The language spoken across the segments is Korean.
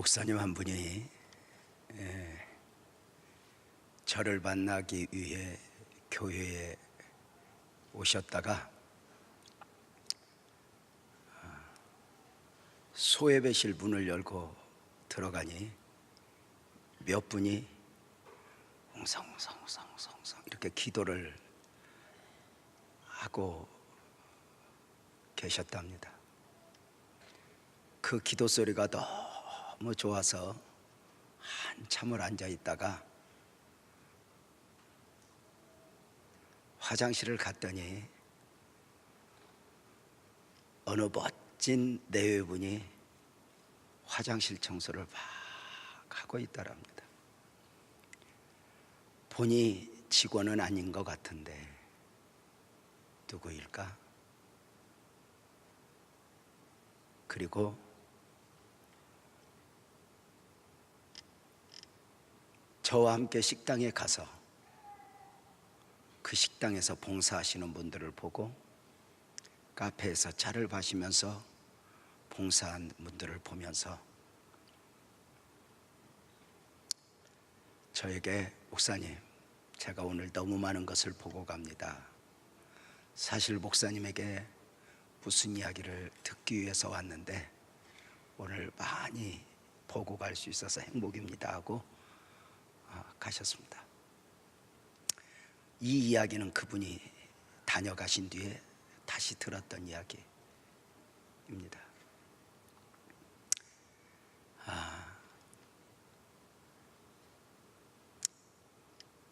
목사님 한 분이 저를 만나기 위해 교회에 오셨다가 소예배실 문을 열고 들어가니 몇 분이 웅성웅성웅성웅성 이렇게 기도를 하고 계셨답니다. 그 기도 소리가 너무 좋아서 한참을 앉아 있다가 화장실을 갔더니 어느 멋진 내외분이 화장실 청소를 막 하고 있더랍니다. 본이 직원은 아닌 것 같은데 누구일까? 그리고 저와 함께 식당에 가서 그 식당에서 봉사하시는 분들을 보고 카페에서 차를 마시면서 봉사한 분들을 보면서 저에게 목사님, 제가 오늘 너무 많은 것을 보고 갑니다. 사실 목사님에게 무슨 이야기를 듣기 위해서 왔는데 오늘 많이 보고 갈 수 있어서 행복입니다 하고 가셨습니다. 이 이야기는 그분이 다녀가신 뒤에 다시 들었던 이야기입니다.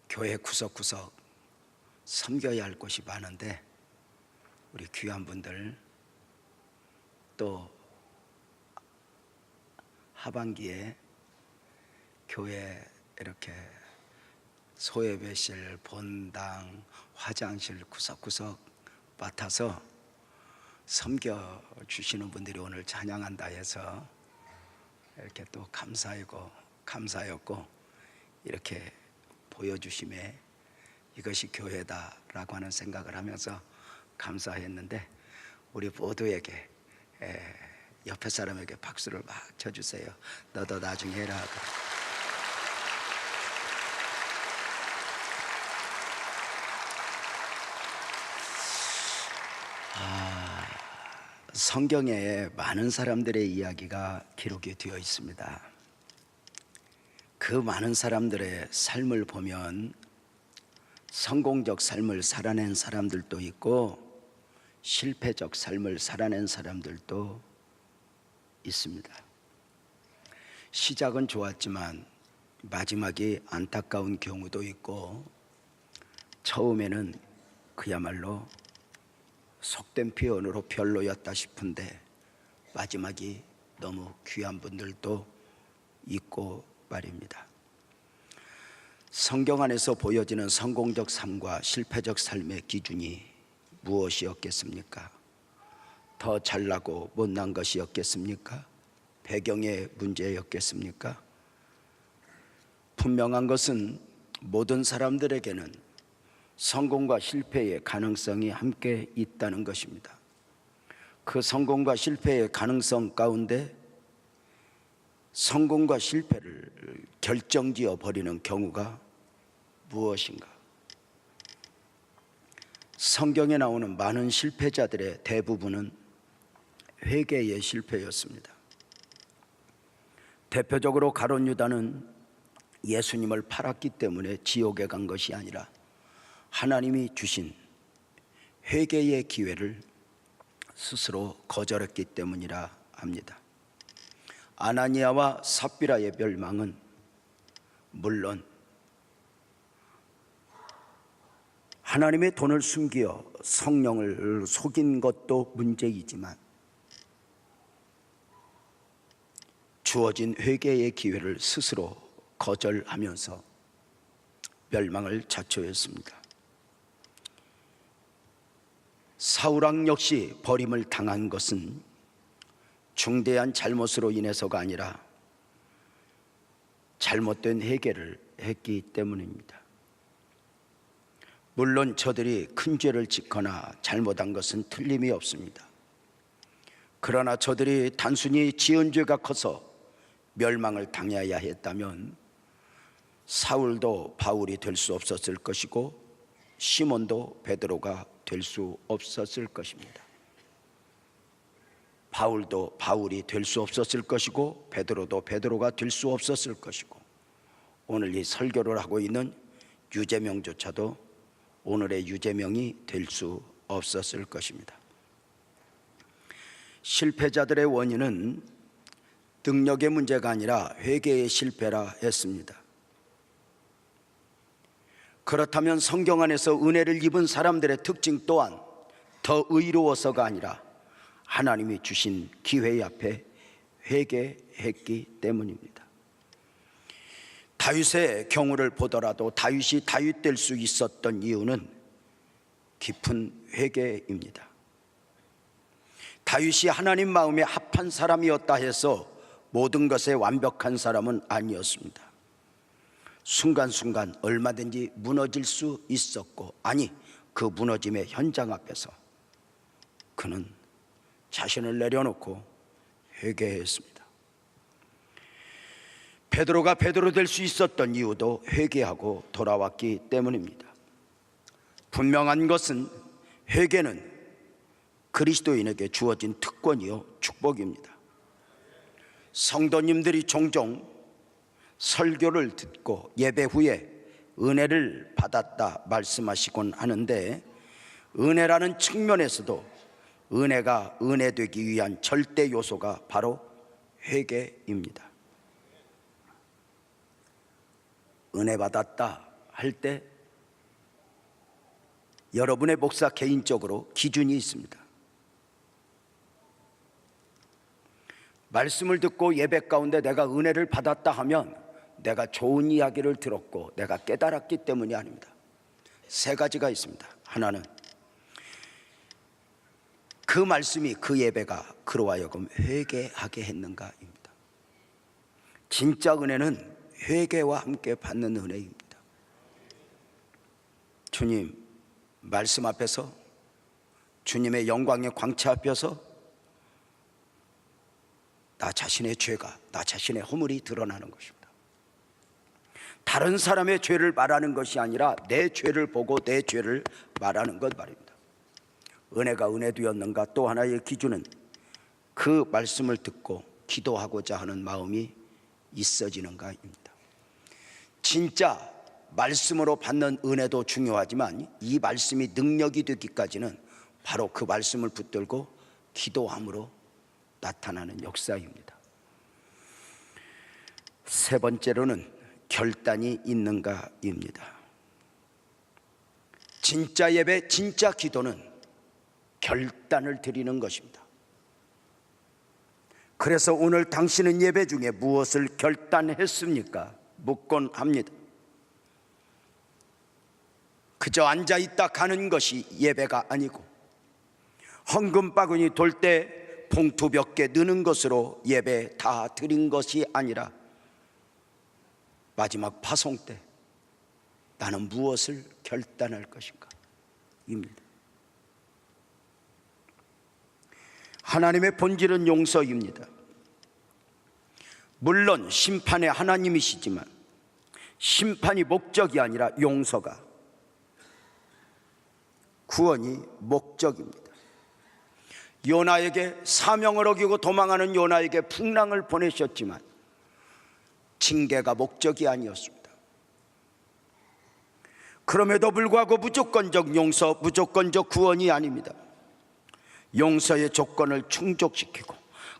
교회 구석구석 섬겨야 할 곳이 많은데 우리 귀한 분들 또 하반기에 교회 이렇게 소예배실, 본당, 화장실 구석구석 맡아서 섬겨주시는 분들이 오늘 찬양한다 해서 이렇게 또 감사였고 이렇게 보여주심에 이것이 교회다라고 하는 생각을 하면서 감사했는데 우리 모두에게 옆에 사람에게 박수를 막 쳐주세요. 너도 나중에 해라 하고. 성경에 많은 사람들의 이야기가 기록이 되어 있습니다. 그 많은 사람들의 삶을 보면 성공적 삶을 살아낸 사람들도 있고 실패적 삶을 살아낸 사람들도 있습니다. 시작은 좋았지만 마지막이 안타까운 경우도 있고 처음에는 그야말로 속된 표현으로 별로였다 싶은데 마지막이 너무 귀한 분들도 있고 말입니다. 성경 안에서 보여지는 성공적 삶과 실패적 삶의 기준이 무엇이었겠습니까? 더 잘나고 못난 것이었겠습니까? 배경의 문제였겠습니까? 분명한 것은 모든 사람들에게는 성공과 실패의 가능성이 함께 있다는 것입니다. 그 성공과 실패의 가능성 가운데 성공과 실패를 결정지어 버리는 경우가 무엇인가? 성경에 나오는 많은 실패자들의 대부분은 회개의 실패였습니다. 대표적으로 가룟 유다는 예수님을 팔았기 때문에 지옥에 간 것이 아니라 하나님이 주신 회개의 기회를 스스로 거절했기 때문이라 합니다. 아나니아와 삽비라의 멸망은 물론 하나님의 돈을 숨겨 성령을 속인 것도 문제이지만 주어진 회개의 기회를 스스로 거절하면서 멸망을 자초했습니다. 사울왕 역시 버림을 당한 것은 중대한 잘못으로 인해서가 아니라 잘못된 회개를 했기 때문입니다. 물론 저들이 큰 죄를 짓거나 잘못한 것은 틀림이 없습니다. 그러나 저들이 단순히 지은 죄가 커서 멸망을 당해야 했다면 사울도 바울이 될 수 없었을 것이고 시몬도 베드로가 될 수 없었을 것입니다. 바울도 바울이 될 수 없었을 것이고 베드로도 베드로가 될 수 없었을 것이고 오늘 이 설교를 하고 있는 유재명조차도 오늘의 유재명이 될 수 없었을 것입니다. 실패자들의 원인은 능력의 문제가 아니라 회개의 실패라 했습니다. 그렇다면 성경 안에서 은혜를 입은 사람들의 특징 또한 더 의로워서가 아니라 하나님이 주신 기회 앞에 회개했기 때문입니다. 다윗의 경우를 보더라도 다윗이 다윗될 수 있었던 이유는 깊은 회개입니다. 다윗이 하나님 마음에 합한 사람이었다 해서 모든 것에 완벽한 사람은 아니었습니다. 순간순간 얼마든지 무너질 수 있었고, 아니 그 무너짐의 현장 앞에서 그는 자신을 내려놓고 회개했습니다. 베드로가 베드로 될 수 있었던 이유도 회개하고 돌아왔기 때문입니다. 분명한 것은 회개는 그리스도인에게 주어진 특권이요 축복입니다. 성도님들이 종종 설교를 듣고 예배 후에 은혜를 받았다 말씀하시곤 하는데, 은혜라는 측면에서도 은혜가 은혜되기 위한 절대 요소가 바로 회개입니다. 은혜 받았다 할 때 여러분의 목사 개인적으로 기준이 있습니다. 말씀을 듣고 예배 가운데 내가 은혜를 받았다 하면 내가 좋은 이야기를 들었고 내가 깨달았기 때문이 아닙니다. 세 가지가 있습니다. 하나는 그 말씀이, 그 예배가 그로 하여금 회개하게 했는가입니다. 진짜 은혜는 회개와 함께 받는 은혜입니다. 주님 말씀 앞에서, 주님의 영광의 광채 앞에서 나 자신의 죄가, 나 자신의 허물이 드러나는 것입니다. 다른 사람의 죄를 말하는 것이 아니라 내 죄를 보고 내 죄를 말하는 것 말입니다. 은혜가 은혜되었는가 또 하나의 기준은 그 말씀을 듣고 기도하고자 하는 마음이 있어지는가입니다. 진짜 말씀으로 받는 은혜도 중요하지만 이 말씀이 능력이 되기까지는 바로 그 말씀을 붙들고 기도함으로 나타나는 역사입니다. 세 번째로는 결단이 있는가입니다. 진짜 예배, 진짜 기도는 결단을 드리는 것입니다. 그래서 오늘 당신은 예배 중에 무엇을 결단했습니까? 묻곤 합니다. 그저 앉아있다 가는 것이 예배가 아니고, 헌금 바구니 돌 때 봉투 몇 개 넣는 것으로 예배 다 드린 것이 아니라 마지막 파송 때 나는 무엇을 결단할 것인가 입니다. 하나님의 본질은 용서입니다. 물론 심판의 하나님이시지만 심판이 목적이 아니라 용서가, 구원이 목적입니다. 요나에게 사명을 어기고 도망하는 요나에게 풍랑을 보내셨지만 징계가 목적이 아니었습니다. 그럼에도 불구하고 무조건적 용서, 무조건적 구원이 아닙니다. 용서의 조건을 충족시키고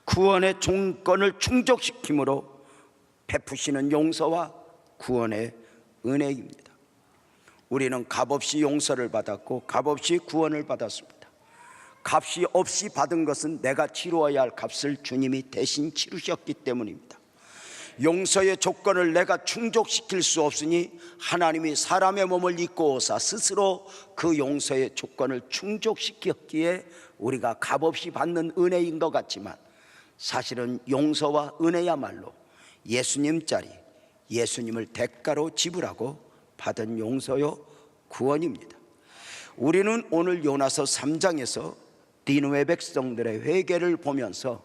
구원의 조건을 충족시킴으로 베푸시는 용서와 구원의 은혜입니다. 우리는 값없이 용서를 받았고 값없이 구원을 받았습니다. 값이 없이 받은 것은 내가 치루어야 할 값을 주님이 대신 치르셨기 때문입니다. 용서의 조건을 내가 충족시킬 수 없으니 하나님이 사람의 몸을 입고 오사 스스로 그 용서의 조건을 충족시켰기에 우리가 값없이 받는 은혜인 것 같지만, 사실은 용서와 은혜야말로 예수님 자리, 예수님을 대가로 지불하고 받은 용서요 구원입니다. 우리는 오늘 요나서 3장에서 니느웨 백성들의 회개를 보면서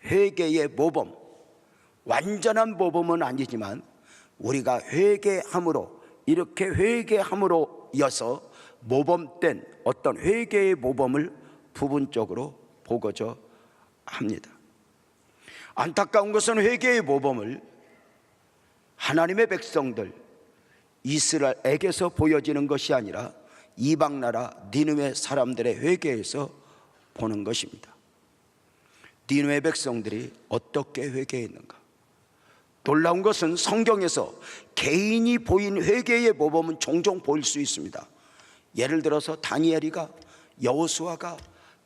회개의 모범, 완전한 모범은 아니지만 우리가 회개함으로, 이렇게 회개함으로 여서 모범된 어떤 회개의 모범을 부분적으로 보고자 합니다. 안타까운 것은 회개의 모범을 하나님의 백성들 이스라엘에게서 보여지는 것이 아니라 이방나라 니느웨 사람들의 회개에서 보는 것입니다. 니느웨 백성들이 어떻게 회개했는가? 놀라운 것은 성경에서 개인이 보인 회개의 모범은 종종 보일 수 있습니다. 예를 들어서 다니엘이가, 여호수아가,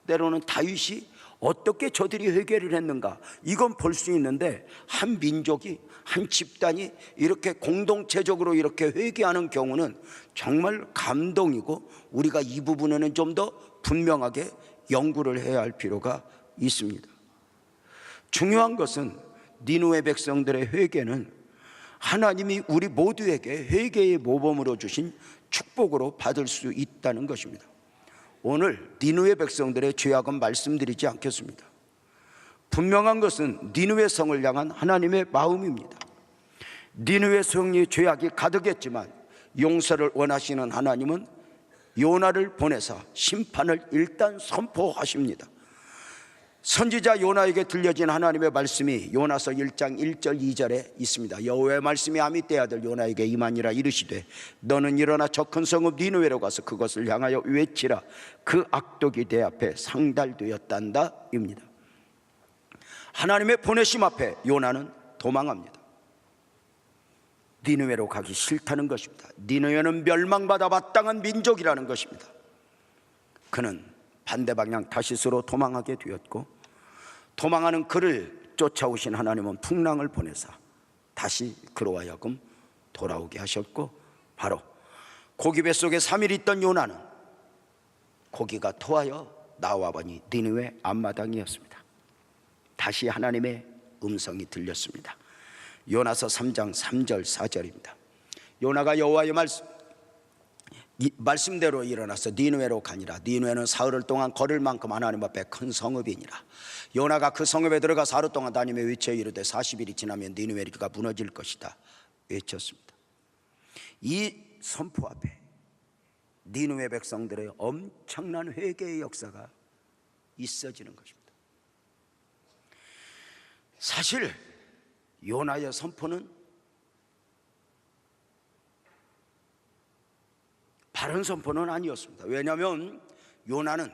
때로는 다윗이 어떻게 저들이 회개를 했는가, 이건 볼 수 있는데 한 민족이, 한 집단이 이렇게 공동체적으로 이렇게 회개하는 경우는 정말 감동이고, 우리가 이 부분에는 좀 더 분명하게 연구를 해야 할 필요가 있습니다. 중요한 것은 니느웨 백성들의 회개는 하나님이 우리 모두에게 회개의 모범으로 주신 축복으로 받을 수 있다는 것입니다. 오늘 니느웨 백성들의 죄악은 말씀드리지 않겠습니다. 분명한 것은 니느웨 성을 향한 하나님의 마음입니다. 니느웨 성의 죄악이 가득했지만 용서를 원하시는 하나님은 요나를 보내사 심판을 일단 선포하십니다. 선지자 요나에게 들려진 하나님의 말씀이 요나서 1장 1절 2절에 있습니다. 여호와의 말씀이 아미떼 아들 요나에게 임하니라. 이르시되 너는 일어나 저 큰 성읍 니느웨로 가서 그것을 향하여 외치라. 그 악독이 내 앞에 상달되었단다 입니다. 하나님의 보내심 앞에 요나는 도망합니다. 니느웨로 가기 싫다는 것입니다. 니느웨는 멸망받아 마땅한 민족이라는 것입니다. 그는 반대 방향 다시스로 도망하게 되었고, 도망하는 그를 쫓아오신 하나님은 풍랑을 보내사 다시 그로 하여금 돌아오게 하셨고, 바로 고기 뱃속에 3일 있던 요나는 고기가 토하여 나와 보니 니느웨 앞마당이었습니다. 다시 하나님의 음성이 들렸습니다. 요나서 3장 3절 4절입니다. 요나가 여호와의 말씀대로 일어나서 니느웨로 가니라. 니느웨는 사흘 동안 걸을 만큼 하나님 앞에 큰 성읍이니라. 요나가 그 성읍에 들어가 사흘 동안 다니며 외쳐 이르되 40일이 지나면 니느웨가 무너질 것이다 외쳤습니다. 이 선포 앞에 니느웨 백성들의 엄청난 회개의 역사가 있어지는 것입니다. 사실 요나의 선포는 바른 선포는 아니었습니다. 왜냐하면 요나는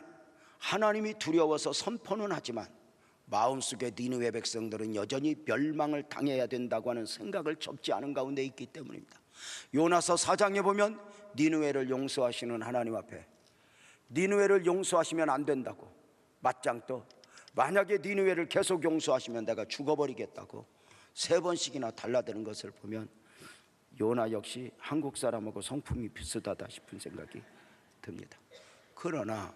하나님이 두려워서 선포는 하지만 마음속에 니느웨 백성들은 여전히 멸망을 당해야 된다고 하는 생각을 접지 않은 가운데 있기 때문입니다. 요나서 4장에 보면 니느웨를 용서하시는 하나님 앞에 니느웨를 용서하시면 안 된다고, 맞짱 떠 만약에 니느웨를 계속 용서하시면 내가 죽어버리겠다고 3번씩이나 달라드는 것을 보면 요나 역시 한국 사람하고 성품이 비슷하다 싶은 생각이 듭니다. 그러나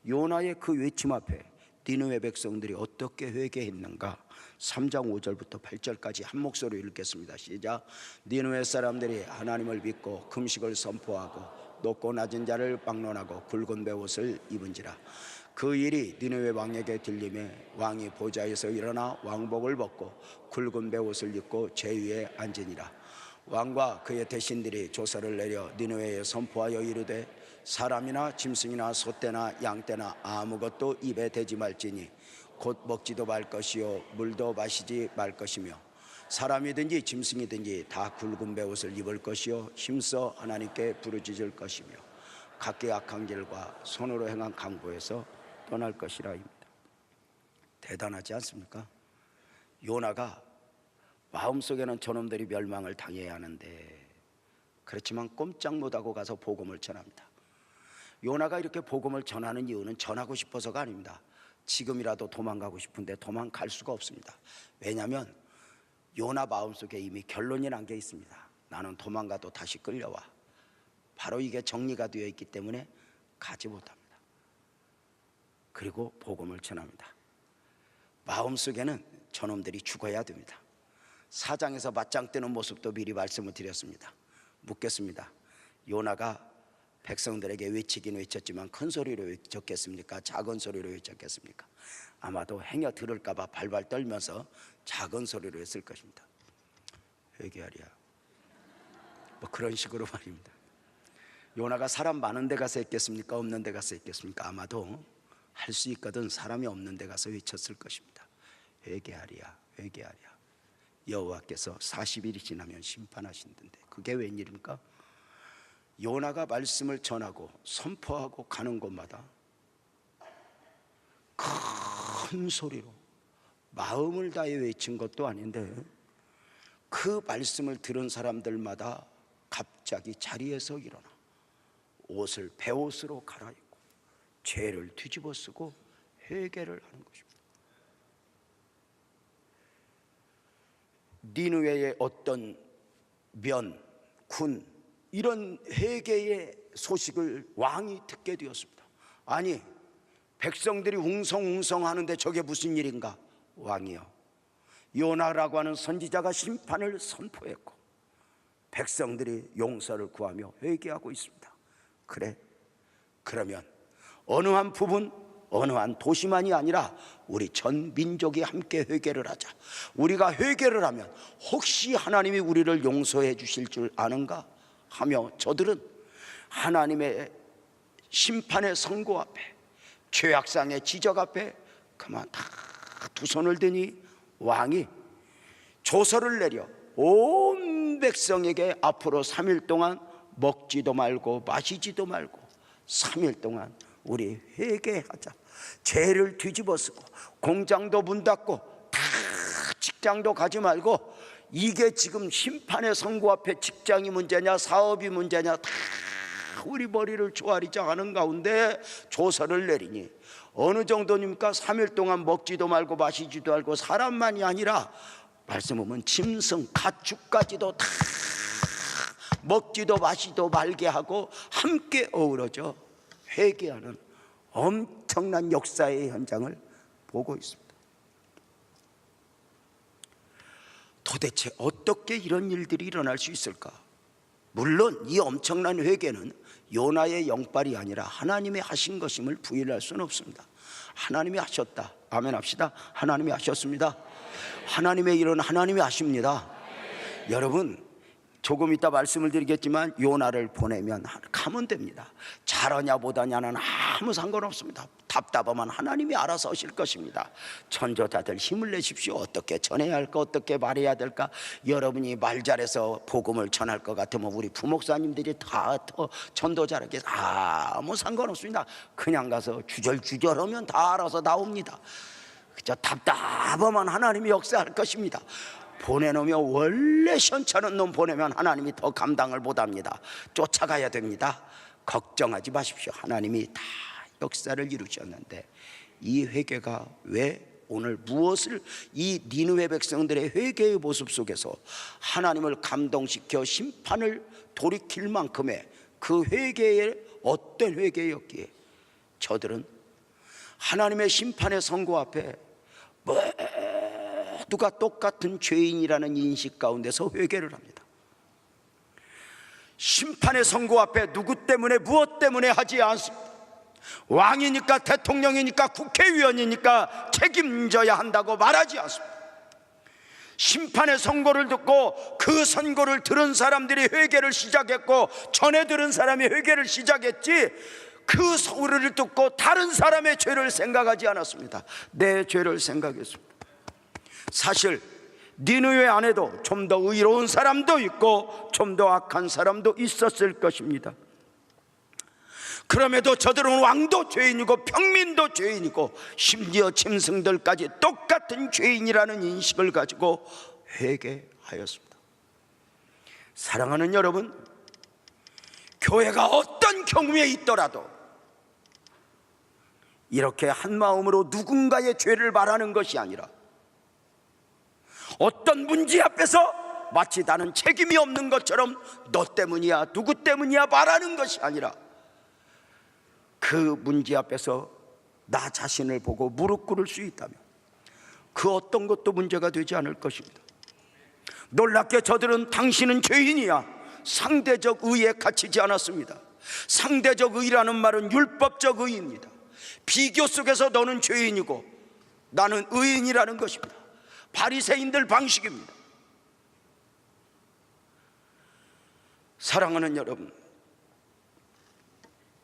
요나의 그 외침 앞에 니느웨 백성들이 어떻게 회개했는가? 3장 5절부터 8절까지 한 목소리로 읽겠습니다. 시작. 니느웨 사람들이 하나님을 믿고 금식을 선포하고 높고 낮은 자를 막론하고 굵은 베옷을 입은지라. 그 일이 니느웨 왕에게 들림에 왕이 보좌에서 일어나 왕복을 벗고 굵은 베옷을 입고 제위에 앉으니라. 왕과 그의 대신들이 조서를 내려 니느웨에 선포하여 이르되 사람이나 짐승이나 소떼나 양떼나 아무것도 입에 대지 말지니 곧 먹지도 말 것이요 물도 마시지 말 것이며 사람이든지 짐승이든지 다 굵은 베옷을 입을 것이요 힘써 하나님께 부르짖을 것이며 각기 악한 길과 손으로 행한 강보에서 떠날 것이라입니다. 대단하지 않습니까? 요나가 마음속에는 저놈들이 멸망을 당해야 하는데 그렇지만 꼼짝 못하고 가서 복음을 전합니다. 요나가 이렇게 복음을 전하는 이유는 전하고 싶어서가 아닙니다. 지금이라도 도망가고 싶은데 도망갈 수가 없습니다. 왜냐하면 요나 마음속에 이미 결론이 난 게 있습니다. 나는 도망가도 다시 끌려와. 바로 이게 정리가 되어 있기 때문에 가지 못합니다. 그리고 복음을 전합니다. 마음속에는 저놈들이 죽어야 됩니다. 4장에서 맞짱 뜨는 모습도 미리 말씀을 드렸습니다. 묻겠습니다. 요나가 백성들에게 외치긴 외쳤지만 큰 소리로 외쳤겠습니까? 작은 소리로 외쳤겠습니까? 아마도 행여 들을까 봐 발발 떨면서 작은 소리로 했을 것입니다. 회개하랴, 뭐 그런 식으로 말입니다. 요나가 사람 많은 데 가서 했겠습니까? 없는 데 가서 했겠습니까? 아마도 할 수 있거든 사람이 없는 데 가서 외쳤을 것입니다. 회개하랴, 회개하랴. 여호와께서 40일이 지나면 심판하신다는데 그게 웬일입니까? 요나가 말씀을 전하고 선포하고 가는 곳마다 큰 소리로 마음을 다해 외친 것도 아닌데 그 말씀을 들은 사람들마다 갑자기 자리에서 일어나 옷을 베옷으로 갈아입고 죄를 뒤집어 쓰고 회개를 하는 것입니다. 니느웨의 어떤 면, 군 이런 회개의 소식을 왕이 듣게 되었습니다. 아니, 백성들이 웅성웅성 하는데 저게 무슨 일인가? 왕이요, 요나라고 하는 선지자가 심판을 선포했고 백성들이 용서를 구하며 회개하고 있습니다. 그래, 그러면 어느 한 부분, 어느 한 도시만이 아니라 우리 전 민족이 함께 회개를 하자. 우리가 회개를 하면 혹시 하나님이 우리를 용서해 주실 줄 아는가 하며 저들은 하나님의 심판의 선고 앞에, 죄악상의 지적 앞에 그만 다 두 손을 드니 왕이 조서를 내려 온 백성에게 앞으로 3일 동안 먹지도 말고 마시지도 말고 3일 동안 우리 회개하자. 죄를 뒤집어 쓰고 공장도 문 닫고 다 직장도 가지 말고, 이게 지금 심판의 선고 앞에 직장이 문제냐 사업이 문제냐 다 우리 머리를 조아리자 하는 가운데 조서를 내리니 어느 정도입니까? 3일 동안 먹지도 말고 마시지도 말고 사람만이 아니라 말씀 보면 짐승 가축까지도 다 먹지도 마시도 말게 하고 함께 어우러져 회개하는 엄청난 역사의 현장을 보고 있습니다. 도대체 어떻게 이런 일들이 일어날 수 있을까? 물론 이 엄청난 회개는 요나의 영빨이 아니라 하나님이 하신 것임을 부인할 수는 없습니다. 하나님이 하셨다, 아멘 합시다. 하나님이 하셨습니다. 하나님의 일은 하나님이 하십니다. 여러분, 조금 이따 말씀을 드리겠지만 요나를 보내면 가면 됩니다. 잘하냐 못하냐는 아무 상관없습니다. 답답하면 하나님이 알아서 하실 것입니다. 전도자들 힘을 내십시오. 어떻게 전해야 할까, 어떻게 말해야 될까. 여러분이 말 잘해서 복음을 전할 것 같으면 우리 부목사님들이 다 전도자에게 아무 상관없습니다. 그냥 가서 주절주절하면 다 알아서 나옵니다. 그저 답답하면 하나님이 역사할 것입니다. 보내놓으면 원래 시원찮은 놈 보내면 하나님이 더 감당을 못합니다. 쫓아가야 됩니다. 걱정하지 마십시오. 하나님이 다 역사를 이루셨는데 이 회개가 왜 오늘 무엇을, 이 니느웨 백성들의 회개의 모습 속에서 하나님을 감동시켜 심판을 돌이킬 만큼의 그 회개의 어떤 회개였기에 저들은 하나님의 심판의 선고 앞에 모두가 똑같은 죄인이라는 인식 가운데서 회개를 합니다. 심판의 선고 앞에 누구 때문에 무엇 때문에 하지 않습니다. 왕이니까 대통령이니까 국회의원이니까 책임져야 한다고 말하지 않습니다. 심판의 선고를 듣고 그 선고를 들은 사람들이 회개를 시작했고 전에 들은 사람이 회개를 시작했지, 그 소리를 듣고 다른 사람의 죄를 생각하지 않았습니다. 내 죄를 생각했습니다. 사실 니느웨 안에도 좀 더 의로운 사람도 있고 좀 더 악한 사람도 있었을 것입니다. 그럼에도 저들은 왕도 죄인이고 평민도 죄인이고 심지어 짐승들까지 똑같은 죄인이라는 인식을 가지고 회개하였습니다. 사랑하는 여러분, 교회가 어떤 경우에 있더라도 이렇게 한 마음으로 누군가의 죄를 말하는 것이 아니라 어떤 문제 앞에서 마치 나는 책임이 없는 것처럼 너 때문이야 누구 때문이야 말하는 것이 아니라 그 문제 앞에서 나 자신을 보고 무릎 꿇을 수 있다면 그 어떤 것도 문제가 되지 않을 것입니다. 놀랍게 저들은 당신은 죄인이야 상대적 의에 갇히지 않았습니다. 상대적 의라는 말은 율법적 의입니다. 비교 속에서 너는 죄인이고 나는 의인이라는 것입니다. 바리새인들 방식입니다. 사랑하는 여러분,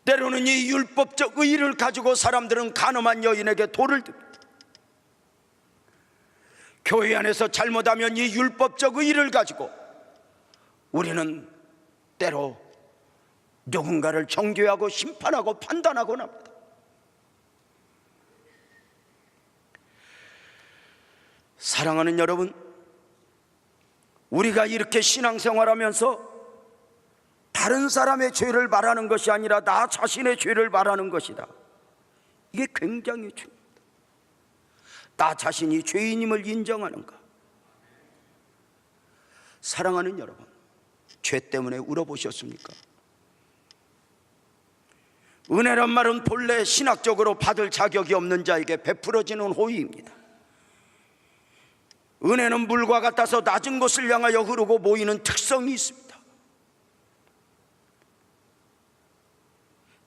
때로는 이 율법적 의를 가지고 사람들은 간음한 여인에게 돌을 듭니다. 교회 안에서 잘못하면 이 율법적 의를 가지고 우리는 때로 누군가를 정죄하고 심판하고 판단하곤 합니다. 사랑하는 여러분, 우리가 이렇게 신앙생활하면서 다른 사람의 죄를 말하는 것이 아니라 나 자신의 죄를 말하는 것이다. 이게 굉장히 중요합니다. 나 자신이 죄인임을 인정하는가. 사랑하는 여러분, 죄 때문에 울어보셨습니까? 은혜란 말은 본래 신학적으로 받을 자격이 없는 자에게 베풀어지는 호의입니다. 은혜는 물과 같아서 낮은 곳을 향하여 흐르고 모이는 특성이 있습니다.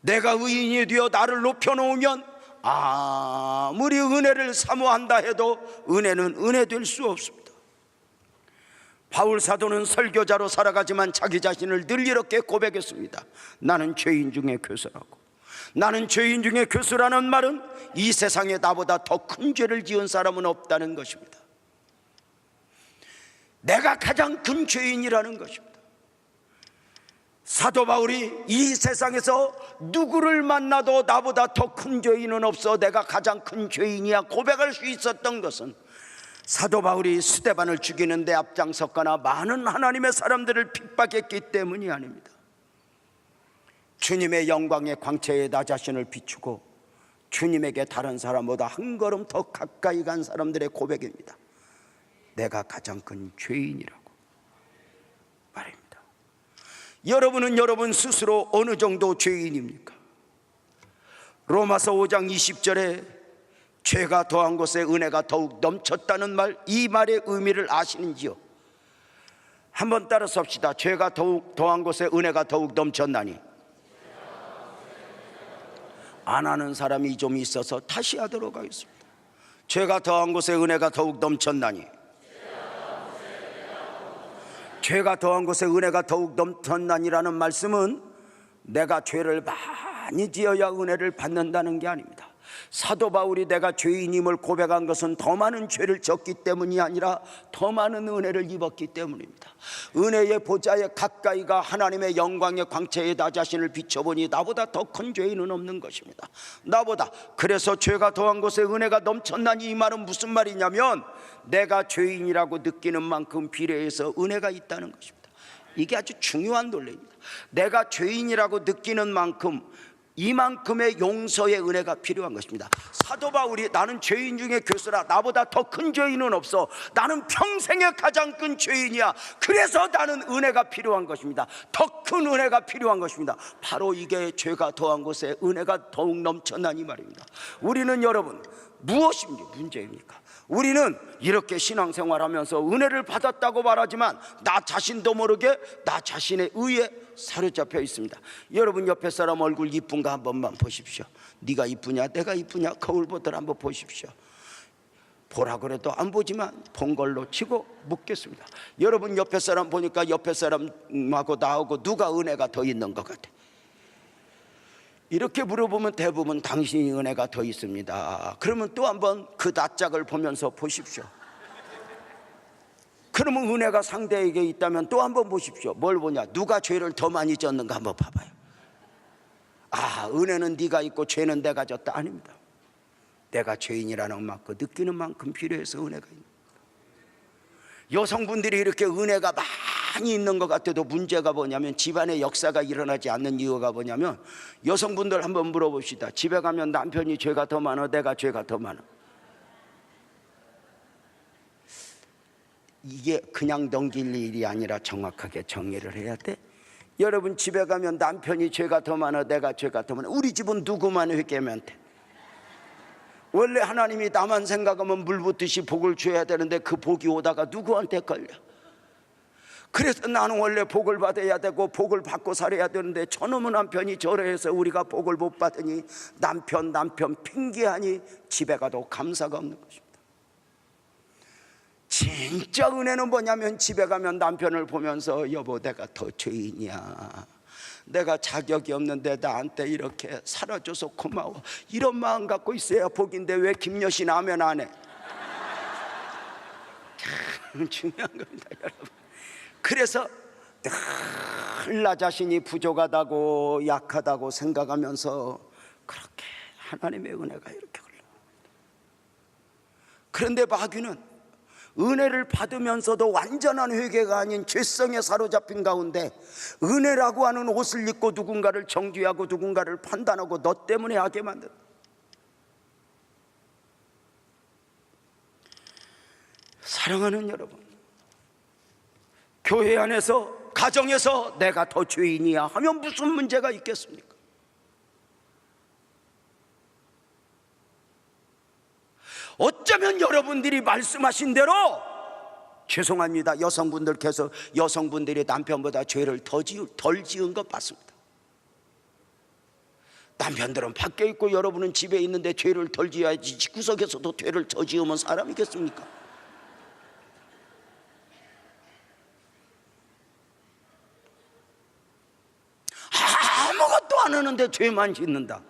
내가 의인이 되어 나를 높여놓으면 아무리 은혜를 사모한다 해도 은혜는 은혜 될 수 없습니다. 바울 사도는 설교자로 살아가지만 자기 자신을 늘 이렇게 고백했습니다. 나는 죄인 중에 교수라고. 나는 죄인 중에 교수라는 말은 이 세상에 나보다 더 큰 죄를 지은 사람은 없다는 것입니다. 내가 가장 큰 죄인이라는 것입니다. 사도 바울이 이 세상에서 누구를 만나도 나보다 더 큰 죄인은 없어, 내가 가장 큰 죄인이야 고백할 수 있었던 것은 사도 바울이 스데반을 죽이는 데 앞장섰거나 많은 하나님의 사람들을 핍박했기 때문이 아닙니다. 주님의 영광의 광채에 나 자신을 비추고 주님에게 다른 사람보다 한 걸음 더 가까이 간 사람들의 고백입니다. 내가 가장 큰 죄인이라고 말입니다. 여러분은 여러분 스스로 어느 정도 죄인입니까? 로마서 5장 20절에 죄가 더한 곳에 은혜가 더욱 넘쳤다는 말, 이 말의 의미를 아시는지요? 한번 따라서 합시다. 죄가 더욱 더한 곳에 은혜가 더욱 넘쳤나니. 안 하는 사람이 좀 있어서 다시 하도록 하겠습니다. 죄가 더한 곳에 은혜가 더욱 넘쳤나니. 죄가 더한 곳에 은혜가 더욱 넘쳤나니라는 말씀은 내가 죄를 많이 지어야 은혜를 받는다는 게 아닙니다. 사도 바울이 내가 죄인임을 고백한 것은 더 많은 죄를 졌기 때문이 아니라 더 많은 은혜를 입었기 때문입니다. 은혜의 보좌에 가까이가 하나님의 영광의 광채에 나 자신을 비춰보니 나보다 더 큰 죄인은 없는 것입니다. 나보다. 그래서 죄가 더한 곳에 은혜가 넘쳤나니, 이 말은 무슨 말이냐면 내가 죄인이라고 느끼는 만큼 비례해서 은혜가 있다는 것입니다. 이게 아주 중요한 논리입니다. 내가 죄인이라고 느끼는 만큼 이만큼의 용서의 은혜가 필요한 것입니다. 사도 바울이 나는 죄인 중에 교수라, 나보다 더 큰 죄인은 없어, 나는 평생에 가장 큰 죄인이야, 그래서 나는 은혜가 필요한 것입니다. 더 큰 은혜가 필요한 것입니다. 바로 이게 죄가 더한 곳에 은혜가 더욱 넘쳤나니 말입니다. 우리는 여러분 무엇이 문제입니까? 우리는 이렇게 신앙생활하면서 은혜를 받았다고 말하지만 나 자신도 모르게 나 자신의 의에 사로잡혀 있습니다. 여러분 옆에 사람 얼굴 이쁜가 한 번만 보십시오. 네가 이쁘냐 내가 이쁘냐 거울 보더라 한번 보십시오. 보라 그래도 안 보지만 본 걸로 치고 묻겠습니다. 여러분 옆에 사람 보니까 옆에 사람하고 나하고 누가 은혜가 더 있는 것 같아? 이렇게 물어보면 대부분 당신이 은혜가 더 있습니다. 그러면 또 한번 그 낯짝을 보면서 보십시오. 그러면 은혜가 상대에게 있다면 또 한번 보십시오. 뭘 보냐? 누가 죄를 더 많이 졌는가 한번 봐봐요. 아, 은혜는 네가 있고 죄는 내가 졌다. 아닙니다. 내가 죄인이라는 만큼 느끼는 만큼 필요해서 은혜가 있는 거예요. 여성분들이 이렇게 은혜가 많이 있는 것 같아도 문제가 뭐냐면 집안에 역사가 일어나지 않는 이유가 뭐냐면, 여성분들 한번 물어봅시다. 집에 가면 남편이 죄가 더 많아 내가 죄가 더 많아? 이게 그냥 넘길 일이 아니라 정확하게 정의를 해야 돼. 여러분 집에 가면 남편이 죄가 더 많아 내가 죄가 더 많아? 우리 집은 누구만 회개하면 돼? 원래 하나님이 나만 생각하면 물 붓듯이 복을 줘야 되는데 그 복이 오다가 누구한테 걸려? 그래서 나는 원래 복을 받아야 되고 복을 받고 살아야 되는데 저놈의 남편이 저래해서 우리가 복을 못 받으니 남편 핑계하니 집에 가도 감사가 없는 것입니다. 진짜 은혜는 뭐냐면 집에 가면 남편을 보면서 여보 내가 더 죄인이야, 내가 자격이 없는데 나한테 이렇게 살아줘서 고마워, 이런 마음 갖고 있어야 복인데 왜 김여신 아멘 안 해? 참 중요한 겁니다 여러분. 그래서 늘 나 자신이 부족하다고 약하다고 생각하면서 그렇게 하나님의 은혜가 이렇게 흘러갑니다. 그런데 마귀는 은혜를 받으면서도 완전한 회개가 아닌 죄성에 사로잡힌 가운데 은혜라고 하는 옷을 입고 누군가를 정죄하고 누군가를 판단하고 너 때문에 하게 만든다. 사랑하는 여러분, 교회 안에서 가정에서 내가 더 죄인이야 하면 무슨 문제가 있겠습니까? 어쩌면 여러분들이 말씀하신 대로 죄송합니다 여성분들께서 여성분들이 남편보다 죄를 덜 지은 것 같습니다. 남편들은 밖에 있고 여러분은 집에 있는데 죄를 덜 지어야지 집구석에서도 죄를 더 지으면 사람이겠습니까? 아무것도 안 하는데 죄만 짓는다.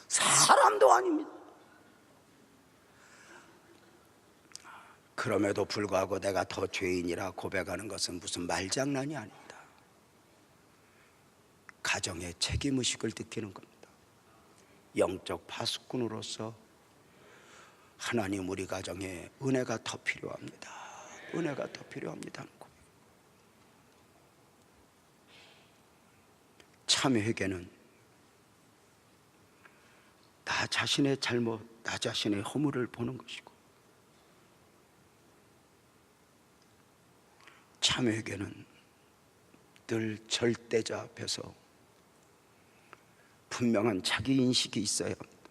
사람도 아닙니다. 그럼에도 불구하고 내가 더 죄인이라 고백하는 것은 무슨 말장난이 아닙니다. 가정의 책임의식을 느끼는 겁니다. 영적 파수꾼으로서 하나님 우리 가정에 은혜가 더 필요합니다. 은혜가 더 필요합니다. 참 회개는 나 자신의 잘못, 나 자신의 허물을 보는 것이고, 참 회개는 늘 절대자 앞에서 분명한 자기 인식이 있어야 합니다.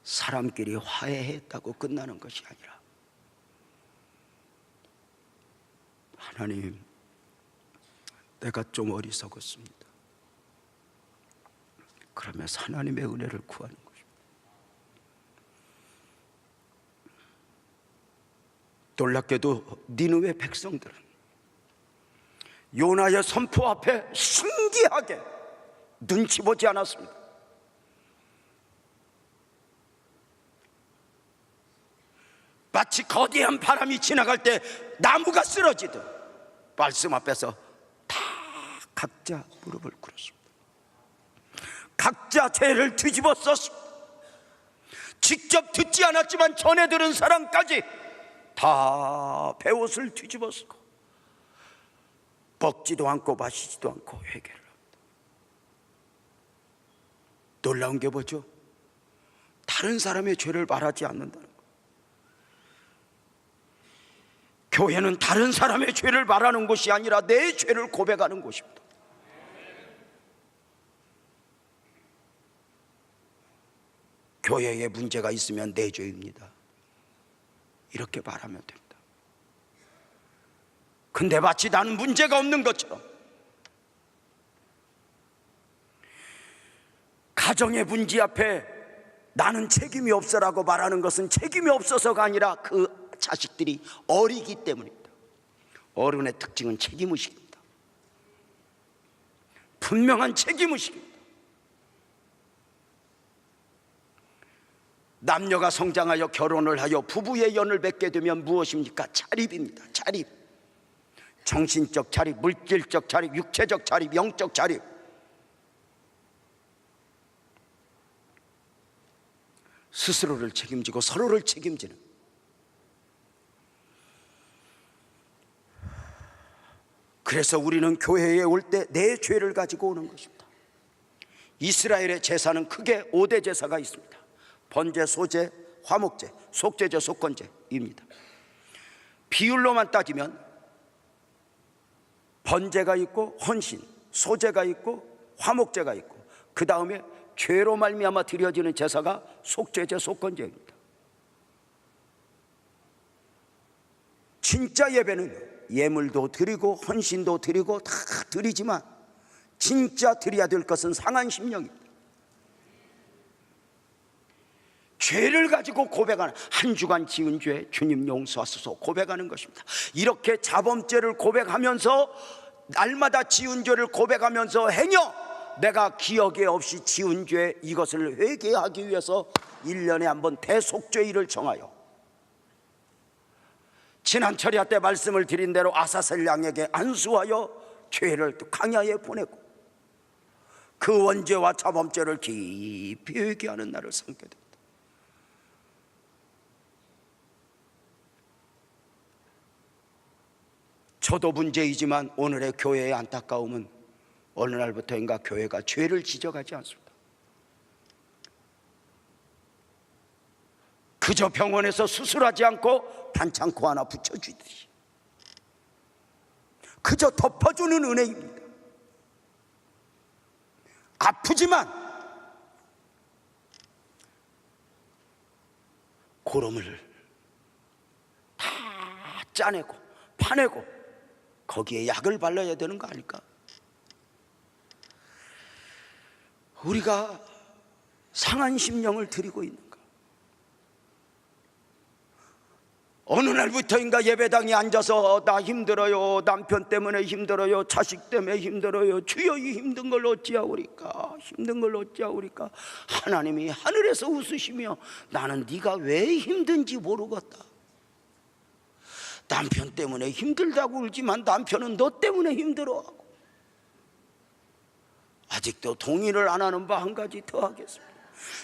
사람끼리 화해했다고 끝나는 것이 아니라 하나님 내가 좀 어리석었습니다. 그러면서 하나님의 은혜를 구하는 것입니다. 놀랍게도 니느웨 백성들은 요나의 선포 앞에 신기하게 눈치 보지 않았습니다. 마치 거대한 바람이 지나갈 때 나무가 쓰러지듯 말씀 앞에서 다 각자 무릎을 꿇었습니다. 각자 죄를 뒤집어 썼습니다. 직접 듣지 않았지만 전해 들은 사람까지 다 베옷을 뒤집어 쓰고 먹지도 않고 마시지도 않고 회개를 합니다. 놀라운 게 뭐죠? 다른 사람의 죄를 말하지 않는다는 것. 교회는 다른 사람의 죄를 말하는 곳이 아니라 내 죄를 고백하는 곳입니다. 교회에 문제가 있으면 내 죄입니다. 이렇게 말하면 됩니다. 근데 마치 나는 문제가 없는 것처럼 가정의 문제 앞에 나는 책임이 없어라고 말하는 것은 책임이 없어서가 아니라 그 자식들이 어리기 때문입니다. 어른의 특징은 책임의식입니다. 분명한 책임의식입니다. 남녀가 성장하여 결혼을 하여 부부의 연을 맺게 되면 무엇입니까? 자립입니다. 자립. 정신적 자립, 물질적 자립, 육체적 자립, 영적 자립. 스스로를 책임지고 서로를 책임지는. 그래서 우리는 교회에 올 때 내 죄를 가지고 오는 것입니다. 이스라엘의 제사는 크게 5대 제사가 있습니다. 번제, 소제, 화목제, 속죄제, 속건제입니다. 비율로만 따지면 번제가 있고 헌신, 소제가 있고 화목제가 있고 그 다음에 죄로 말미암아 드려지는 제사가 속죄제, 속건제입니다. 진짜 예배는 예물도 드리고 헌신도 드리고 다 드리지만 진짜 드려야 될 것은 상한 심령입니다. 죄를 가지고 고백하는, 한 주간 지은 죄 주님 용서하소서 고백하는 것입니다. 이렇게 자범죄를 고백하면서, 날마다 지은 죄를 고백하면서 행여 내가 기억에 없이 지은 죄, 이것을 회개하기 위해서 1년에 한 번 대속죄일을 정하여 지난 철야 때 말씀을 드린 대로 아사셀 양에게 안수하여 죄를 광야에 보내고 그 원죄와 자범죄를 깊이 회개하는 날을 삼게 됩니다. 저도 문제이지만 오늘의 교회의 안타까움은 어느 날부터인가 교회가 죄를 지적하지 않습니다. 그저 병원에서 수술하지 않고 반창고 하나 붙여주듯이 그저 덮어주는 은혜입니다. 아프지만 고름을 다 짜내고 파내고 거기에 약을 발라야 되는 거 아닐까? 우리가 상한 심령을 드리고 있는가? 어느 날부터인가 예배당에 앉아서 나 힘들어요, 남편 때문에 힘들어요, 자식 때문에 힘들어요, 주여 이 힘든 걸 어찌하오리까, 힘든 걸 어찌하오리까. 하나님이 하늘에서 웃으시며 나는 네가 왜 힘든지 모르겠다. 남편 때문에 힘들다고 울지만 남편은 너 때문에 힘들어하고. 아직도 동의를 안 하는 바 한 가지 더 하겠습니다.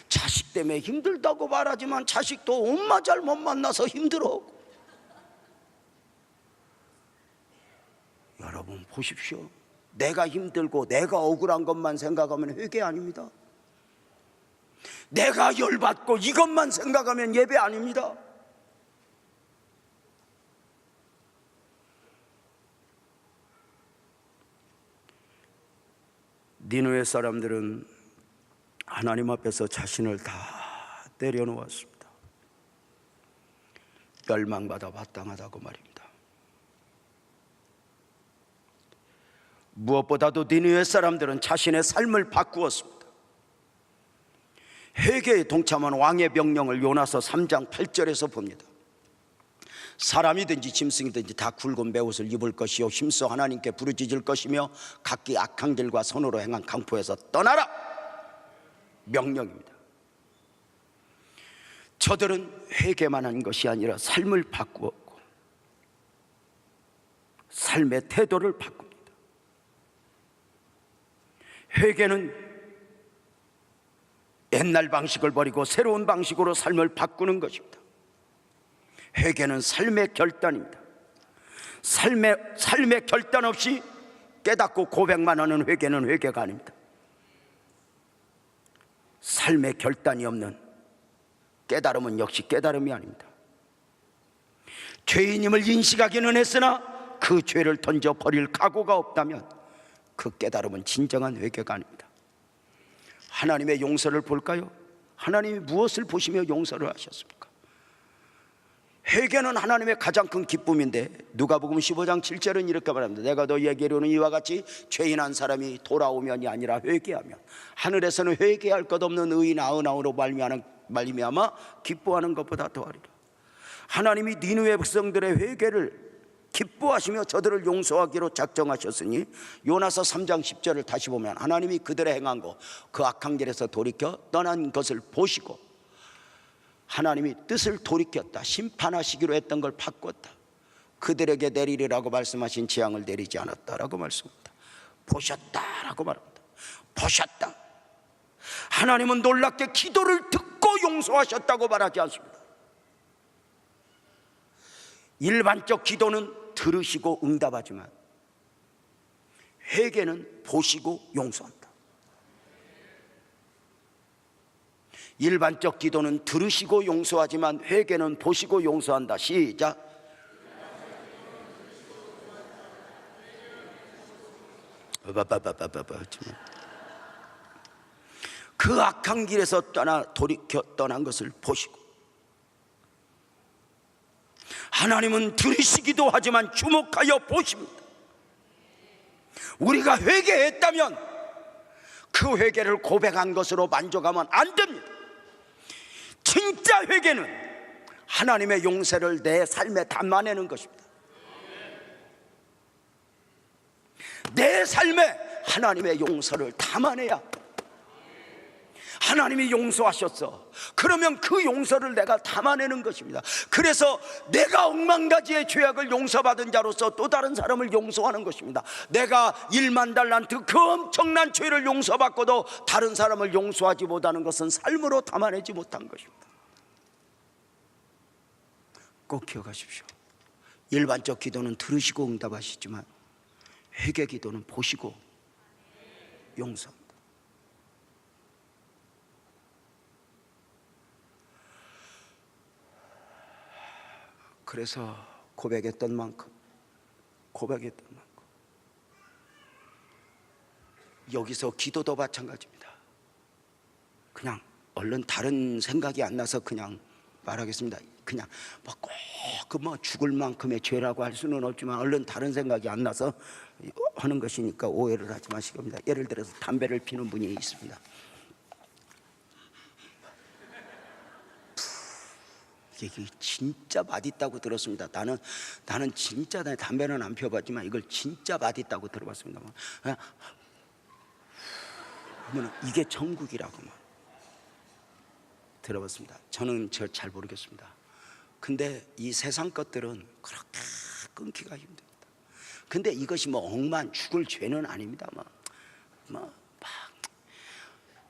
자식 때문에 힘들다고 말하지만 자식도 엄마 잘못 만나서 힘들어하고. 여러분 보십시오. 내가 힘들고 내가 억울한 것만 생각하면 회개 아닙니다. 내가 열받고 이것만 생각하면 예배 아닙니다. 니느웨 사람들은 하나님 앞에서 자신을 다 내려놓았습니다. 멸망받아 마땅하다고 말입니다. 무엇보다도 니느웨 사람들은 자신의 삶을 바꾸었습니다. 회개에 동참한 왕의 명령을 요나서 3장 8절에서 봅니다. 사람이든지 짐승이든지 다 굵은 베옷을 입을 것이요 힘써 하나님께 부르짖을 것이며 각기 악한 길과 선으로 행한 강포에서 떠나라, 명령입니다. 저들은 회개만 한 것이 아니라 삶을 바꾸었고 삶의 태도를 바꿉니다. 회개는 옛날 방식을 버리고 새로운 방식으로 삶을 바꾸는 것입니다. 회개는 삶의 결단입니다. 삶의 결단 없이 깨닫고 고백만 하는 회개는 회개가 아닙니다. 삶의 결단이 없는 깨달음은 역시 깨달음이 아닙니다. 죄인임을 인식하기는 했으나 그 죄를 던져버릴 각오가 없다면 그 깨달음은 진정한 회개가 아닙니다. 하나님의 용서를 볼까요? 하나님이 무엇을 보시며 용서를 하셨습니까? 회개는 하나님의 가장 큰 기쁨인데 누가복음 15장 7절은 이렇게 말합니다. 내가 너희에게 이르는 이와 같이 죄인 한 사람이 돌아오면이 아니라 회개하면 하늘에서는 회개할 것 없는 의인 99으로 말미암아 기뻐하는 것보다 더하리라. 하나님이 니느웨 백성들의 회개를 기뻐하시며 저들을 용서하기로 작정하셨으니 요나서 3장 10절을 다시 보면 하나님이 그들의 행한 것, 그 악한 길에서 돌이켜 떠난 것을 보시고 하나님이 뜻을 돌이켰다, 심판하시기로 했던 걸 바꿨다, 그들에게 내리리라고 말씀하신 재앙을 내리지 않았다라고 말씀합니다. 보셨다라고 말합니다. 보셨다. 하나님은 놀랍게 기도를 듣고 용서하셨다고 말하지 않습니다. 일반적 기도는 들으시고 응답하지만 회개는 보시고 용서한다. 일반적 기도는 들으시고 용서하지만 회개는 보시고 용서한다. 시작. 그 악한 길에서 돌이켜 떠난 것을 보시고 하나님은 들으시기도 하지만 주목하여 보십니다. 우리가 회개했다면 그 회개를 고백한 것으로 만족하면 안 됩니다. 진짜 회개는 하나님의 용서를 내 삶에 담아내는 것입니다. 내 삶에 하나님의 용서를 담아내야, 하나님이 용서하셨어, 그러면 그 용서를 내가 담아내는 것입니다. 그래서 내가 억만가지의 죄악을 용서받은 자로서 또 다른 사람을 용서하는 것입니다. 내가 1만 달란트 그 엄청난 죄를 용서받고도 다른 사람을 용서하지 못하는 것은 삶으로 담아내지 못한 것입니다. 꼭 기억하십시오. 일반적 기도는 들으시고 응답하시지만 회개 기도는 보시고 용서합니다. 그래서 고백했던 만큼 여기서 기도도 마찬가지입니다. 그냥 얼른 다른 생각이 안 나서 그냥 말하겠습니다. 그냥 뭐 죽을 만큼의 죄라고 할 수는 없지만 얼른 다른 생각이 안 나서 하는 것이니까 오해를 하지 마시기 바랍니다. 예를 들어서 담배를 피는 분이 있습니다. 이게 진짜 맛있다고 들었습니다. 나는 진짜 담배는 안 피워봤지만 이걸 진짜 맛있다고 들어봤습니다. 그러면 이게 천국이라고만 들어봤습니다. 저는 잘 모르겠습니다. 근데 이 세상 것들은 그렇게 끊기가 힘듭니다. 근데 이것이 뭐 억만 죽을 죄는 아닙니다.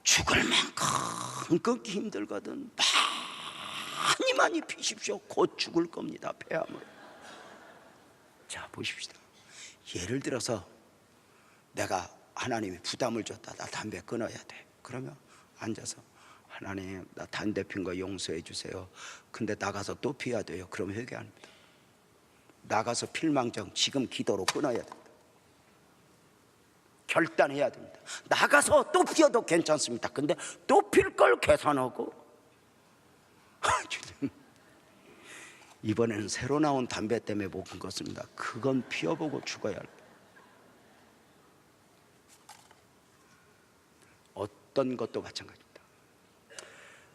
죽을 만큼 끊기 힘들거든 많이 피십시오. 곧 죽을 겁니다. 폐암을. 자, 보십시다. 예를 들어서 내가 하나님이 부담을 줬다. 나 담배 끊어야 돼. 그러면 앉아서 하나님, 나 담배 핀 거 용서해 주세요. 근데 나가서 또 피워야 돼요. 그럼 회개 안 합니다. 나가서 필망정 지금 기도로 끊어야 됩니다. 결단해야 됩니다. 나가서 또 피워도 괜찮습니다. 근데 또 필 걸 계산하고 이번에는 새로 나온 담배 때문에 못 끊었습니다. 그건 피워보고 죽어야 합니다. 어떤 것도 마찬가지입니다.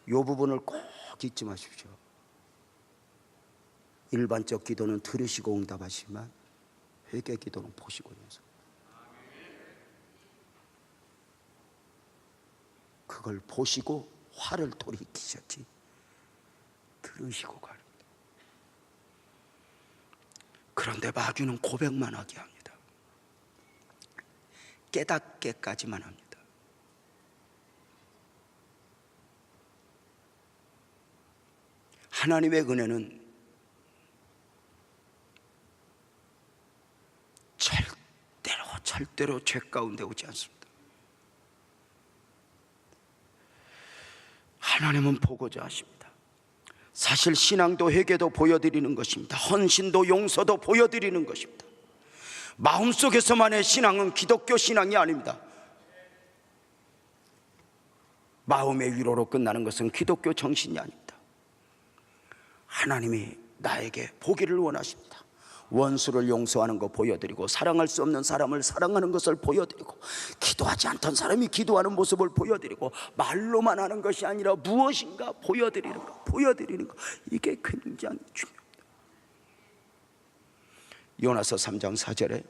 이 부분을 꼭 잊지 마십시오. 일반적 기도는 들으시고 응답하시지만 회개 기도는 보시고 용서. 그걸 보시고 화를 돌이키셨지 들으시고 가는 겁니다. 그런데 마귀는 고백만 하게 합니다. 깨닫게까지만 합니다. 하나님의 은혜는 절대로 죄 가운데 오지 않습니다. 하나님은 보고자 하십니다. 사실 신앙도 회개도 보여드리는 것입니다. 헌신도 용서도 보여드리는 것입니다. 마음속에서만의 신앙은 기독교 신앙이 아닙니다. 마음의 위로로 끝나는 것은 기독교 정신이 아닙니다. 하나님이 나에게 보기를 원하십니다. 원수를 용서하는 거 보여드리고, 사랑할 수 없는 사람을 사랑하는 것을 보여드리고, 기도하지 않던 사람이 기도하는 모습을 보여드리고, 말로만 하는 것이 아니라 무엇인가 보여드리는 거, 이게 굉장히 중요합니다. 요나서 3장 4절에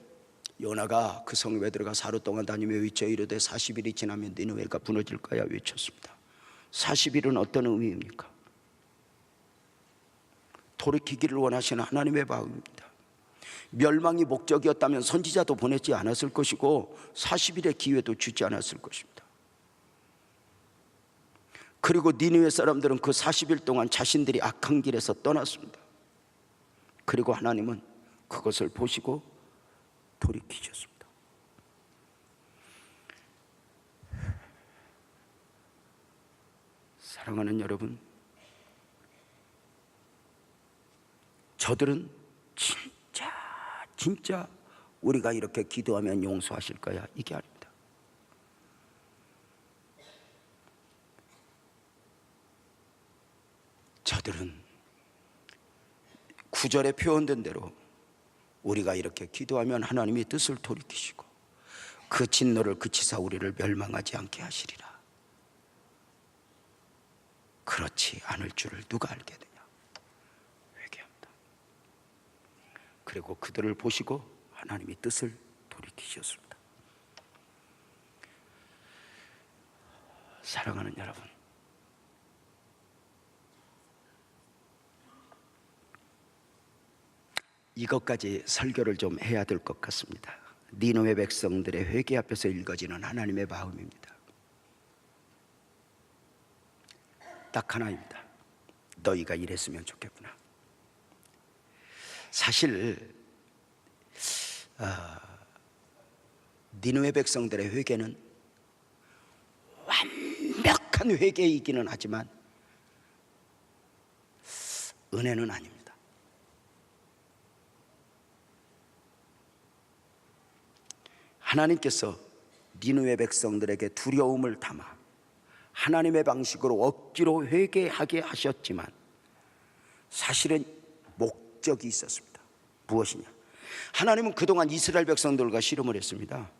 요나가 그 성읍에 들어가 사흘 동안 다니며 외쳐 이르되 40일이 지나면 니느웨가 무너질 거야 외쳤습니다. 40일은 어떤 의미입니까? 돌이키기를 원하시는 하나님의 마음입니다. 멸망이 목적이었다면 선지자도 보내지 않았을 것이고 40일의 기회도 주지 않았을 것입니다. 그리고 니느웨 사람들은 그 40일 동안 자신들이 악한 길에서 떠났습니다. 그리고 하나님은 그것을 보시고 돌이키셨습니다. 사랑하는 여러분, 저들은 진짜 우리가 이렇게 기도하면 용서하실 거야, 이게 아닙니다. 저들은 구절에 표현된 대로 우리가 이렇게 기도하면 하나님이 뜻을 돌이키시고 그 진노를 그치사 우리를 멸망하지 않게 하시리라. 그렇지 않을 줄을 누가 알게 되냐? 회개합니다. 그리고 그들을 보시고 하나님이 뜻을 돌이키셨습니다. 사랑하는 여러분, 이것까지 설교를 좀 해야 될 것 같습니다. 니느웨 백성들의 회개 앞에서 읽어지는 하나님의 마음입니다. 딱 하나입니다. 너희가 이랬으면 좋겠구나. 사실 니느웨 백성들의 회개는 완벽한 회개이기는 하지만 은혜는 아닙니다. 하나님께서 니느웨 백성들에게 두려움을 담아 하나님의 방식으로 억지로 회개하게 하셨지만 사실은 목적이 있었습니다. 무엇이냐? 하나님은 그동안 이스라엘 백성들과 씨름을 했습니다.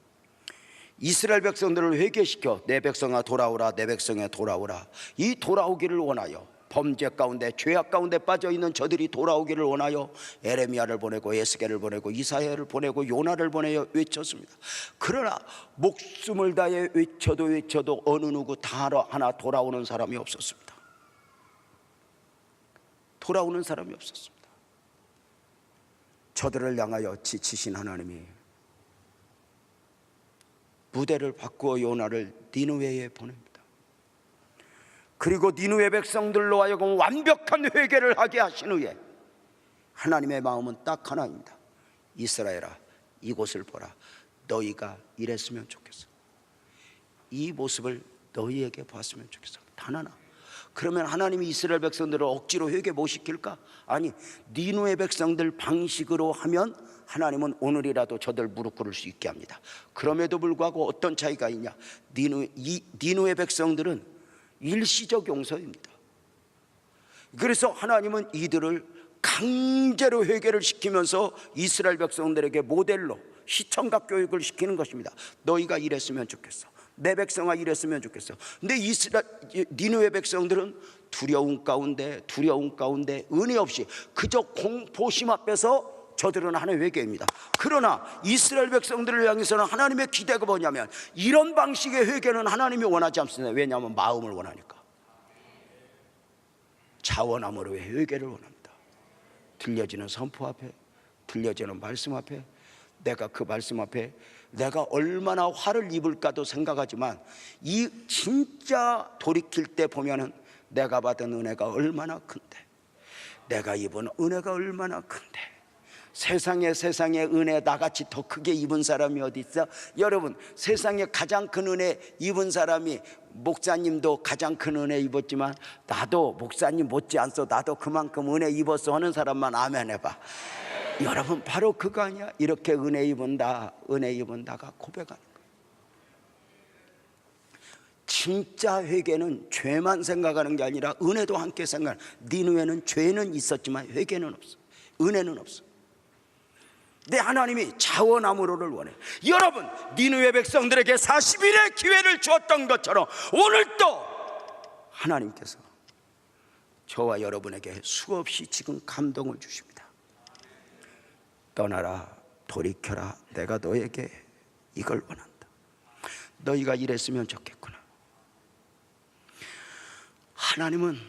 이스라엘 백성들을 회개시켜 내 백성아 돌아오라, 내 백성아 돌아오라, 이 돌아오기를 원하여 범죄 가운데 죄악 가운데 빠져있는 저들이 돌아오기를 원하여 에레미야를 보내고 에스겔을 보내고 이사야를 보내고 요나를 보내어 외쳤습니다. 그러나 목숨을 다해 외쳐도 어느 누구 다 하나 돌아오는 사람이 없었습니다. 돌아오는 사람이 없었습니다. 저들을 향하여 지치신 하나님이 부대를 바꾸어 요나를 니느웨에 보냅니다. 그리고 니느웨 백성들로 하여금 완벽한 회개를 하게 하신 후에 하나님의 마음은 딱 하나입니다. 이스라엘아, 이곳을 보라. 너희가 이랬으면 좋겠어. 이 모습을 너희에게 보았으면 좋겠어. 단 하나. 그러면 하나님이 이스라엘 백성들을 억지로 회개 못 시킬까? 아니, 니느웨 백성들 방식으로 하면 하나님은 오늘이라도 저들 무릎 꿇을 수 있게 합니다. 그럼에도 불구하고 어떤 차이가 있냐? 니느웨 백성들은 일시적 용서입니다. 그래서 하나님은 이들을 강제로 회개를 시키면서 이스라엘 백성들에게 모델로 시청각 교육을 시키는 것입니다. 너희가 이랬으면 좋겠어. 내 백성아 이랬으면 좋겠어. 근데 니느웨 백성들은 두려움 가운데 은혜 없이 그저 공포심 앞에서 저들은 하나의 회개입니다. 그러나 이스라엘 백성들을 향해서는 하나님의 기대가 뭐냐면 이런 방식의 회개는 하나님이 원하지 않습니다. 왜냐하면 마음을 원하니까. 자원함으로의 회개를 원합니다. 들려지는 선포 앞에, 들려지는 말씀 앞에, 내가 그 말씀 앞에 내가 얼마나 화를 입을까도 생각하지만 이 진짜 돌이킬 때 보면은 내가 받은 은혜가 얼마나 큰데, 내가 입은 은혜가 얼마나 큰데, 세상에 은혜 나같이 더 크게 입은 사람이 어디 있어? 여러분, 세상에 가장 큰 은혜 입은 사람이, 목사님도 가장 큰 은혜 입었지만 나도 목사님 못지않소 나도 그만큼 은혜 입었어 하는 사람만 아멘 해봐. 여러분, 바로 그거 아니야? 이렇게 은혜 입은다가 고백하는 거예요. 진짜 회개는 죄만 생각하는 게 아니라 은혜도 함께 생각하는. 니느웨는 죄는 있었지만 회개는 없어, 은혜는 없어. 내 하나님이 자원함으로를 원해. 여러분, 니느웨 백성들에게 40일의 기회를 주었던 것처럼 오늘도 하나님께서 저와 여러분에게 수없이 지금 감동을 주십니다. 떠나라, 돌이켜라, 내가 너에게 이걸 원한다. 너희가 이랬으면 좋겠구나. 하나님은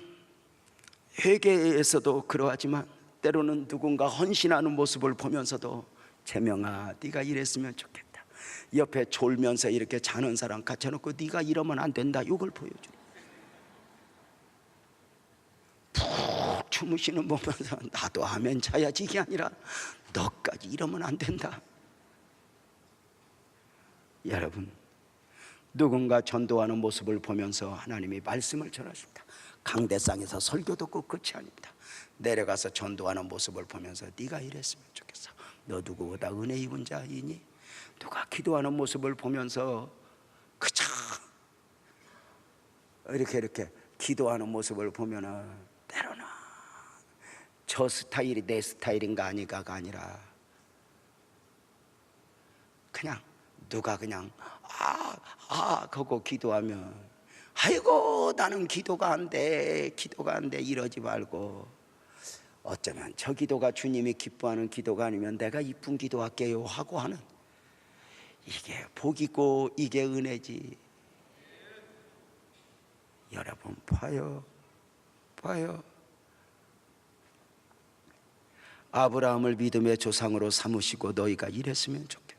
회개에서도 그러하지만 때로는 누군가 헌신하는 모습을 보면서도 재명아, 네가 이랬으면 좋겠다. 옆에 졸면서 이렇게 자는 사람 갖춰놓고 네가 이러면 안 된다, 이걸 보여줘. 푹 주무시는 보면서 나도 아멘 자야지, 이게 아니라 너까지 이러면 안 된다. 여러분, 누군가 전도하는 모습을 보면서 하나님이 말씀을 전하십니다. 강대상에서 설교 듣고 끝이 아닙니다. 내려가서 전도하는 모습을 보면서 네가 이랬으면 좋겠어. 너 누구보다 은혜 입은 자이니? 누가 기도하는 모습을 보면서 그저 이렇게 기도하는 모습을 보면은 때로는 저 스타일이 내 스타일인가 아니가가 아니라 그냥 누가 그냥 하고 기도하면 아이고 나는 기도가 안 돼 이러지 말고, 어쩌면 저 기도가 주님이 기뻐하는 기도가 아니면 내가 이쁜 기도할게요 하고 하는, 이게 복이고 이게 은혜지. 여러분 봐요. 아브라함을 믿음의 조상으로 삼으시고 너희가 이랬으면 좋겠다.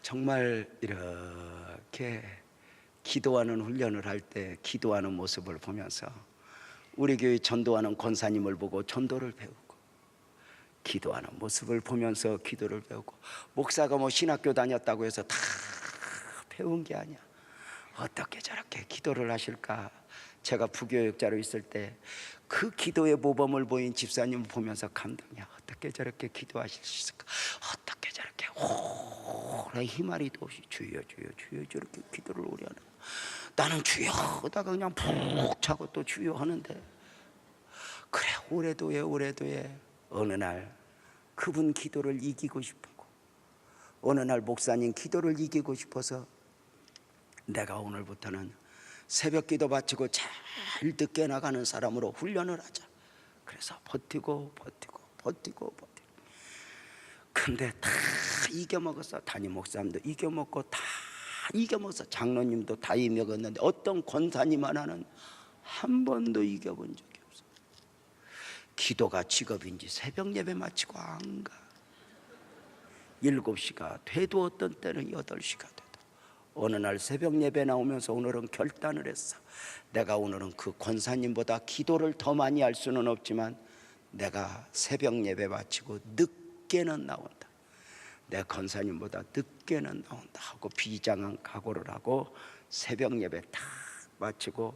정말 이렇게 기도하는 훈련을 할 때 기도하는 모습을 보면서 우리 교회 전도하는 권사님을 보고 전도를 배우고, 기도하는 모습을 보면서 기도를 배우고, 목사가 뭐 신학교 다녔다고 해서 다 배운 게 아니야. 어떻게 저렇게 기도를 하실까? 제가 부교육자로 있을 때 그 기도의 모범을 보인 집사님을 보면서 감동이야. 어떻게 저렇게 기도하실 수 있을까? 어떻게 저렇게 오래 희마리도 없이 주여 저렇게 기도를 오래 하나? 나는 주여 하다가 그냥 푹 자고 또 주여 하는데, 그래 오래도 해. 어느 날 그분 기도를 이기고 싶고, 어느 날 목사님 기도를 이기고 싶어서 내가 오늘부터는 새벽 기도 바치고 제일 늦게 나가는 사람으로 훈련을 하자. 그래서 버티고 근데 다 이겨먹었어. 담임 목사님도 이겨먹고 다 이겨먹었어. 장로님도 다 이겨먹었는데 어떤 권사님 하나는 한 번도 이겨본 적이 없어. 기도가 직업인지 새벽 예배 마치고 안 가. 7시가 돼도 어떤 때는 8시가 돼도. 어느 날 새벽 예배 나오면서 오늘은 결단을 했어. 내가 오늘은 그 권사님보다 기도를 더 많이 할 수는 없지만 내가 새벽 예배 마치고 늦게는 나온다. 내 권사님보다 늦게는 나온다 하고 비장한 각오를 하고 새벽 예배 딱 마치고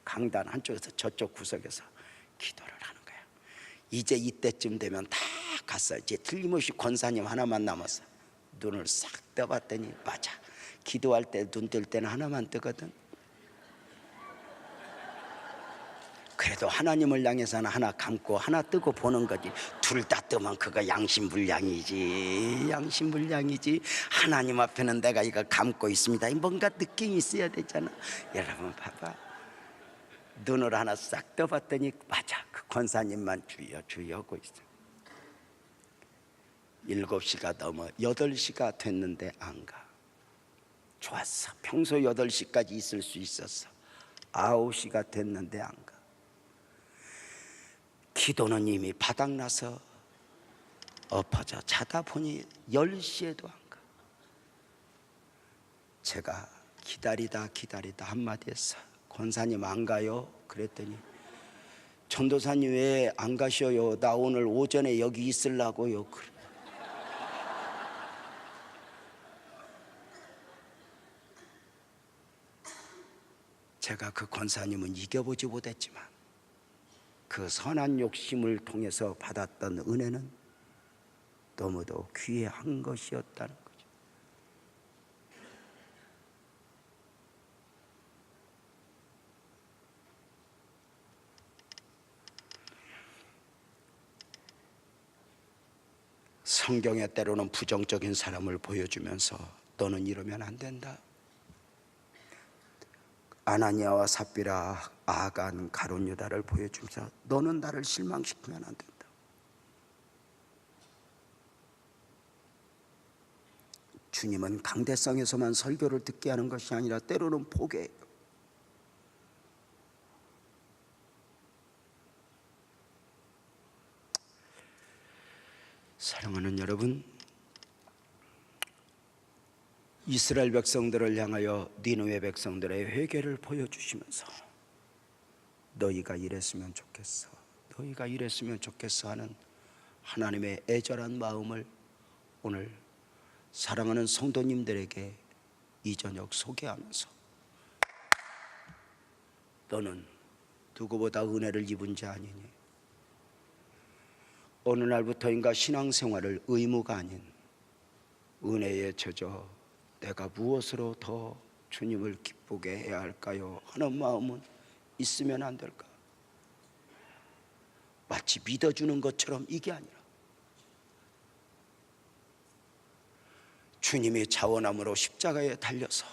강단 한쪽에서 저쪽 구석에서 기도를 하는 거야. 이제 이때쯤 되면 다 갔어. 이제 틀림없이 권사님 하나만 남았어. 눈을 싹 떠봤더니 맞아. 기도할 때 눈 뜰 때는 하나만 뜨거든. 그래도 하나님을 향해서는 하나 감고 하나 뜨고 보는 거지. 둘 다 뜨면 그거 양심불량이지. 하나님 앞에는 내가 이거 감고 있습니다. 뭔가 느낌이 있어야 되잖아. 여러분 봐봐. 눈을 하나 싹 떠봤더니 맞아. 그 권사님만 주여 하고 있어. 7시가 넘어 8시가 됐는데 안 가. 좋았어. 평소 8시까지 있을 수 있었어. 9시가 됐는데 안 가. 기도는 이미 바닥나서 엎어져 자다 보니 10시에도 안 가. 제가 기다리다 한마디 했어. 권사님 안 가요? 그랬더니 전도사님 왜 안 가셔요? 나 오늘 오전에 여기 있으려고요. 그래. 제가 그 권사님은 이겨보지 못했지만 그 선한 욕심을 통해서 받았던 은혜는 너무도 귀한 것이었다는 거죠. 성경에 때로는 부정적인 사람을 보여주면서 너는 이러면 안 된다. 아나니아와 삽비라, 아간, 가룟 유다를 보여주면서 너는 나를 실망시키면 안 된다. 주님은 강대상에서만 설교를 듣게 하는 것이 아니라 때로는 포기해요. 사랑하는 여러분, 이스라엘 백성들을 향하여 니느웨 백성들의 회개를 보여주시면서 너희가 이랬으면 좋겠어 하는 하나님의 애절한 마음을 오늘 사랑하는 성도님들에게 이 저녁 소개하면서 너는 누구보다 은혜를 입은 자 아니니? 어느 날부터인가 신앙생활을 의무가 아닌 은혜에 젖어 내가 무엇으로 더 주님을 기쁘게 해야 할까요? 하는 마음은 있으면 안 될까? 마치 믿어주는 것처럼 이게 아니라 주님이 자원함으로 십자가에 달려서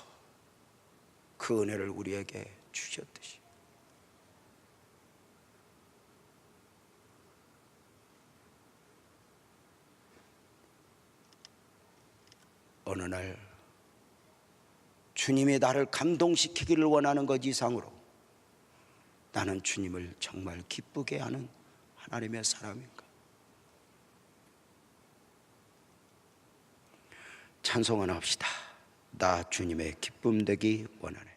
그 은혜를 우리에게 주셨듯이 어느 날 주님이 나를 감동시키기를 원하는 것 이상으로 나는 주님을 정말 기쁘게 하는 하나님의 사람인가? 찬송하나 합시다. 나 주님의 기쁨 되기 원하네.